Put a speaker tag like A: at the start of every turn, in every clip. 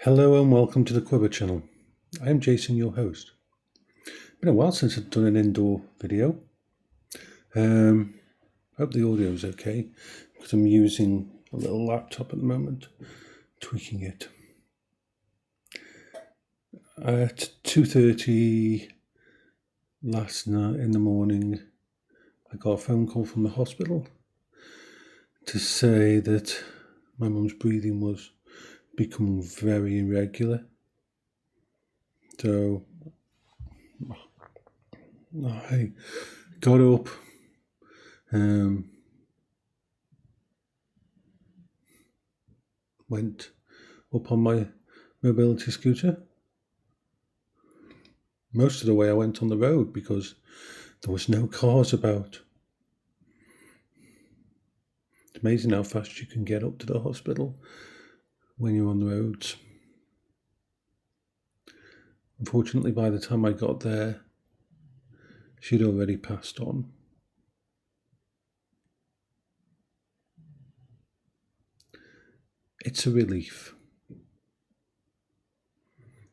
A: Hello and welcome to the Quiver channel. I am Jason, your host. Been a while since I've done an indoor video. Hope the audio is okay because I'm using a little laptop at the moment, tweaking it. At 2:30 last night in the morning, I got a phone call from the hospital to say that my mum's breathing was becoming very irregular. So I got up, went up on my mobility scooter. Most of the way I went on the road because there was no cars about. It's amazing how fast you can get up to the hospital when you're on the roads. Unfortunately, by the time I got there, she'd already passed on. It's a relief.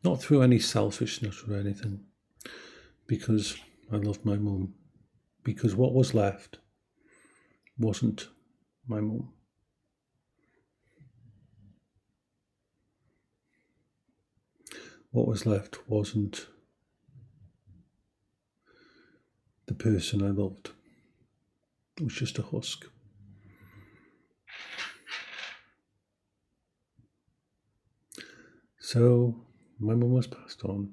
A: Not through any selfishness or anything, because I love my mum. Because what was left wasn't my mum. What was left wasn't the person I loved. It was just a husk. So my mum was passed on.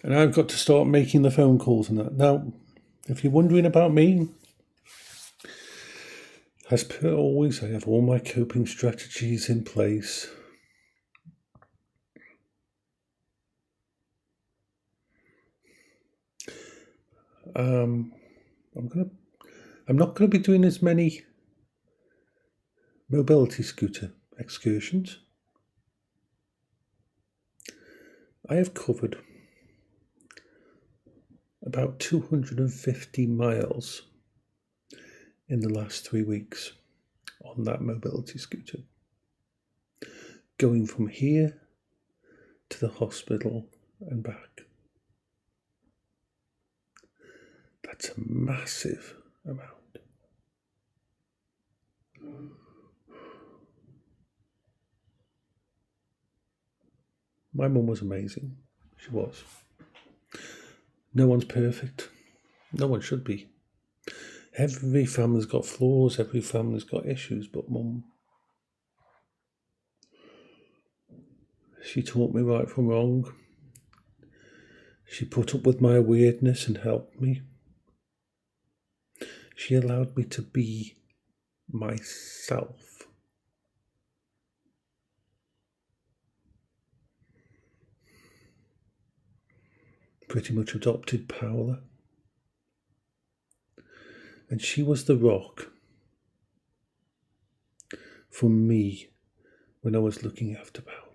A: And I've got to start making the phone calls and that. Now, if you're wondering about me, as per always, I have all my coping strategies in place. I'm not going to be doing as many mobility scooter excursions. I have covered about 250 miles in the last 3 weeks on that mobility scooter, going from here to the hospital and back. That's a massive amount. My mum was amazing. She was. No one's perfect. No one should be. Every family's got flaws, every family's got issues, but mum, she taught me right from wrong. She put up with my weirdness and helped me. She allowed me to be myself. Pretty much adopted Paola. And she was the rock for me when I was looking after Paola.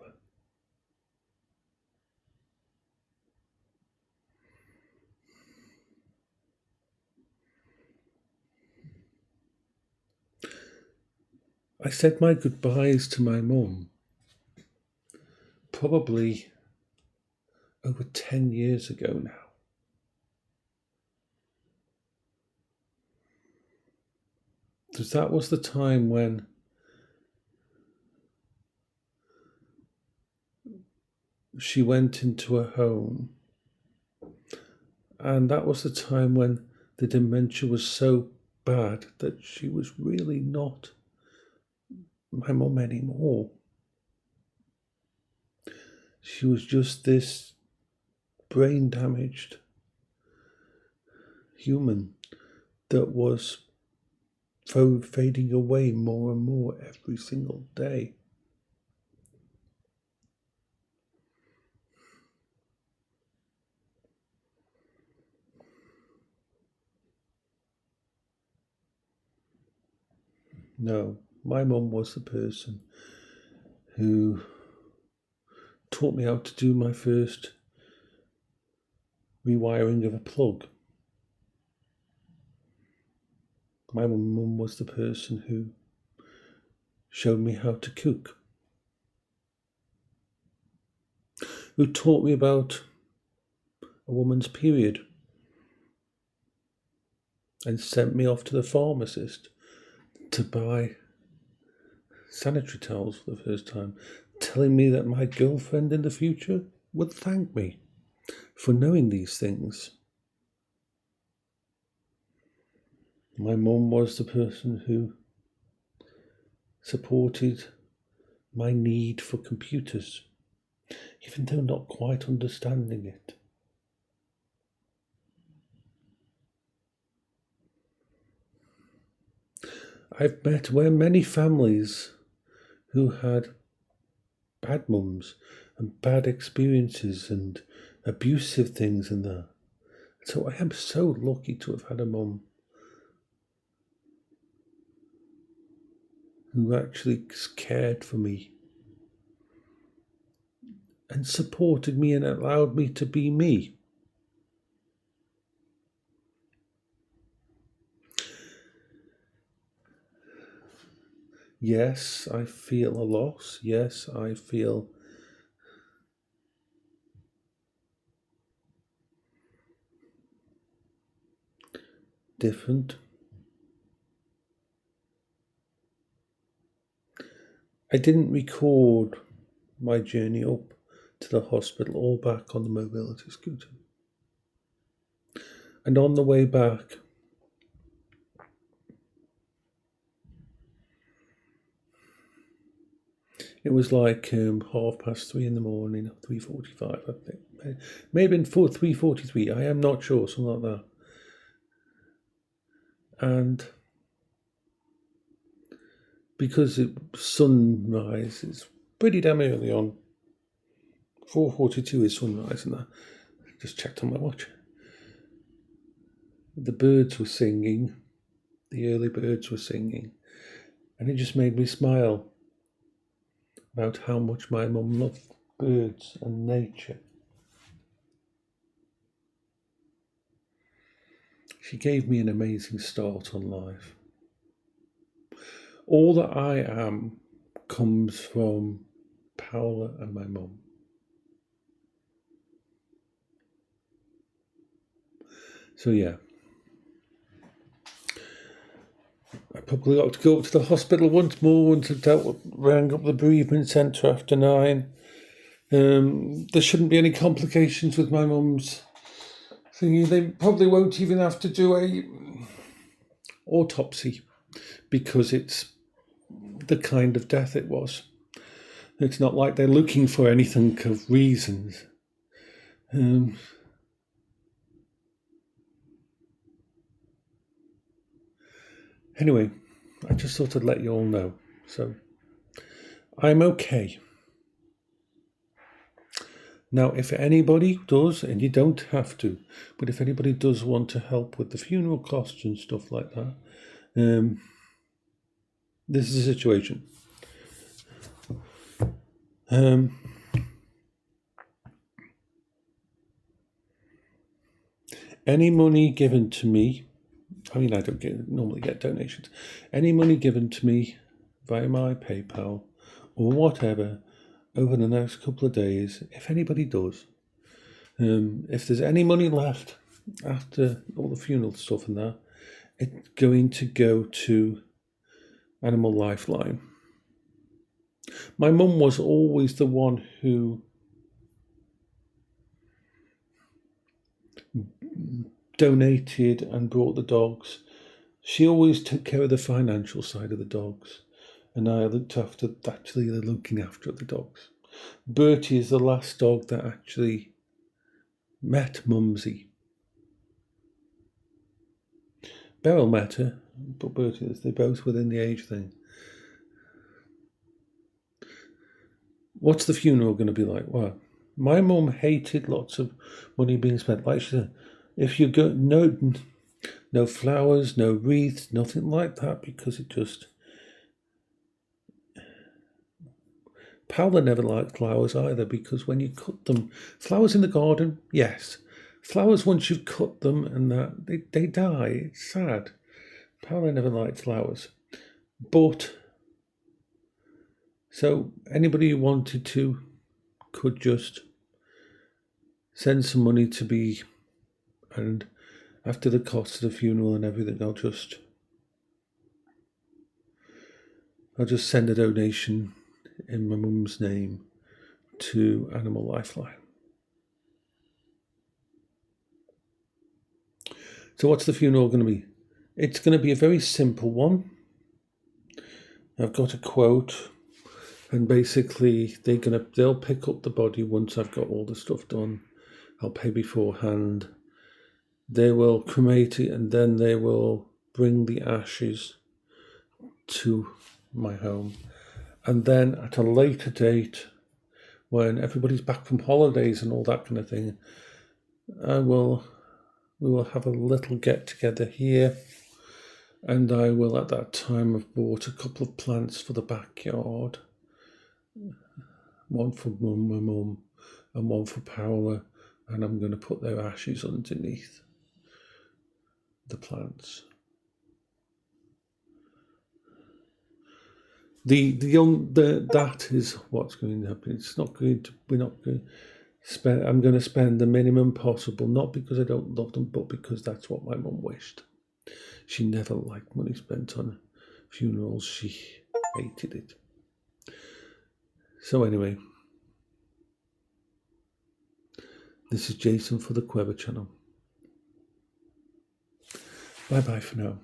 A: I said my goodbyes to my mum probably over 10 years ago now. Because that was the time when she went into a home, and that was the time when the dementia was so bad that she was really not my mum anymore. She was just this brain damaged human that was fading away more and more every single day. No, my mum was the person who taught me how to do my first rewiring of a plug. My mum was the person who showed me how to cook who taught me about a woman's period and sent me off to the pharmacist to buy sanitary towels for the first time, telling me that my girlfriend in the future would thank me for knowing these things. My mum was the person who supported my need for computers, even though not quite understanding it. I've met where many families who had bad mums and bad experiences and abusive things and that. So I am so lucky to have had a mum who actually cared for me and supported me and allowed me to be me. Yes, I feel a loss. Yes, I feel different. I didn't record my journey up to the hospital or back on the mobility scooter. And on the way back, it was like 3:30 in the morning, 3:45, I think. Maybe 3:43, I am not sure, something like that. And because sunrise is pretty damn early on, 4:42 is sunrise, and I just checked on my watch. The birds were singing, the early birds were singing, and it just made me smile about how much my mum loved birds and nature. She gave me an amazing start on life. All that I am comes from Paola and my mum. So yeah, I probably got to go to the hospital once more once I rang up the bereavement centre after 9. There shouldn't be any complications with my mum's thingy. They probably won't even have to do a autopsy because it's the kind of death it was. It's not like they're looking for anything of reasons. Anyway, I just thought I'd let you all know. So, I'm okay. Now, if anybody does, and you don't have to, but if anybody does want to help with the funeral costs and stuff like that, this is the situation. Any money given to me, I mean, I don't normally get donations. Any money given to me via my PayPal or whatever over the next couple of days, if anybody does, if there's any money left after all the funeral stuff and that, it's going to go to Animal Lifeline. My mum was always the one who donated and brought the dogs. She always took care of the financial side of the dogs, and I looked after actually the looking after the dogs. Bertie is the last dog that actually met Mumsy. Beryl met her, but Bertie is, they're both within the age thing. What's the funeral going to be like? Well, my mum hated lots of money being spent. Like she said, if you go, no flowers, no wreaths, nothing like that, because it just... Paola never liked flowers either, because when you cut them, flowers in the garden, yes. Flowers, once you've cut them and that, they die. It's sad. Paola never liked flowers. But, so anybody who wanted to could just send some money to be, and after the cost of the funeral and everything, I'll just send a donation in my mum's name to Animal Lifeline. So what's the funeral going to be? It's going to be a very simple one. I've got a quote, and basically they'll pick up the body once I've got all the stuff done. I'll pay beforehand. They will cremate it, and then they will bring the ashes to my home. And then at a later date, when everybody's back from holidays and all that kind of thing, we will have a little get together here. And I will at that time have bought a couple of plants for the backyard. One for my mum and one for Paola. And I'm going to put their ashes underneath the plants. That is what's going to happen. I'm going to spend the minimum possible, not because I don't love them, but because that's what my mum wished. She never liked money spent on funerals. She hated it. So anyway, this is Jason for the Quever channel. Bye bye for now.